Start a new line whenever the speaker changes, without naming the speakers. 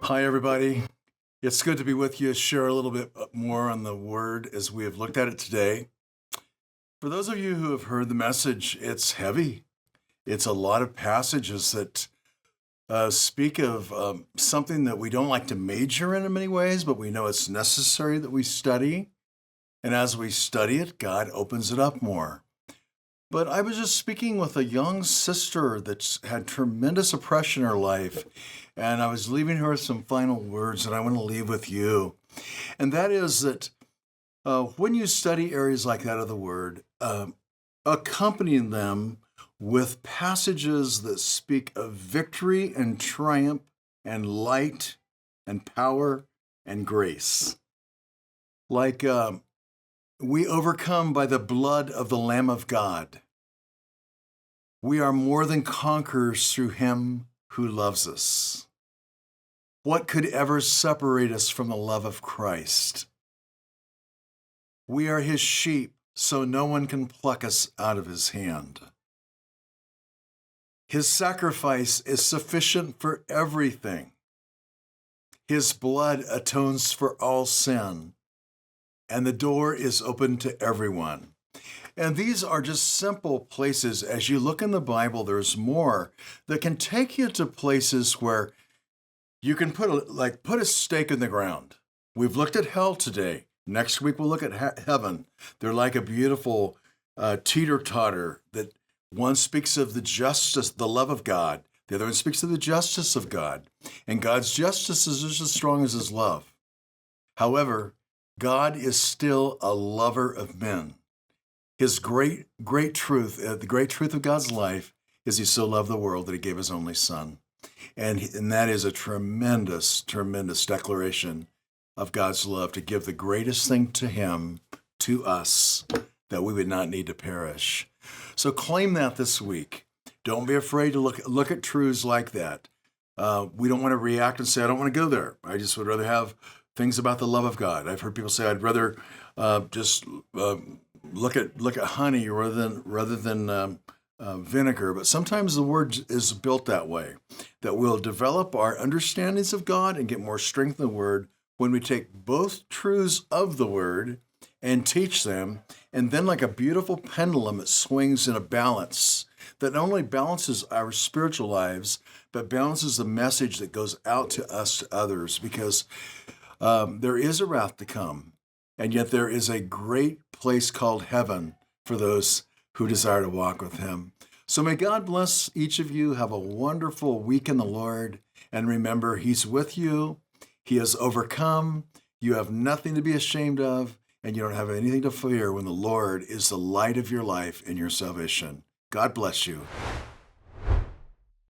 Hi, everybody. It's good to be with you, share a little bit more on the word as we have looked at it today. For those of you who have heard the message, it's heavy. It's a lot of passages that speak of something that we don't like to major in many ways, but we know it's necessary that we study. And as we study it, God opens it up more. But I was just speaking with a young sister that's had tremendous oppression in her life, and I was leaving her with some final words that I want to leave with you. And that is that when you study areas like that of the Word, accompanying them with passages that speak of victory and triumph and light and power and grace. Like we overcome by the blood of the Lamb of God. We are more than conquerors through him who loves us. What could ever separate us from the love of Christ? We are his sheep, so no one can pluck us out of his hand. His sacrifice is sufficient for everything. His blood atones for all sin, and the door is open to everyone. And these are just simple places. As you look in the Bible, there's more that can take you to places where you can put a stake in the ground. We've looked at hell today. Next week we'll look at heaven. They're like a beautiful teeter-totter that one speaks of the justice, the love of God. The other one speaks of the justice of God. And God's justice is just as strong as his love. However, God is still a lover of men. His great truth, the great truth of God's life is he so loved the world that he gave his only son. And that is a tremendous, tremendous declaration of God's love to give the greatest thing to him, to us, that we would not need to perish. So claim that this week. Don't be afraid to look at truths like that. We don't want to react and say, I don't want to go there. I just would rather have things about the love of God. I've heard people say, I'd rather just look at honey rather than vinegar. But sometimes the word is built that way, that we'll develop our understandings of God and get more strength in the word when we take both truths of the word and teach them. And then like a beautiful pendulum, it swings in a balance that not only balances our spiritual lives, but balances the message that goes out to us, to others, because there is a wrath to come. And yet there is a great place called heaven for those who desire to walk with him. So may God bless each of you. Have a wonderful week in the Lord. And remember, he's with you. He has overcome. You have nothing to be ashamed of, and you don't have anything to fear when the Lord is the light of your life and your salvation. God bless you.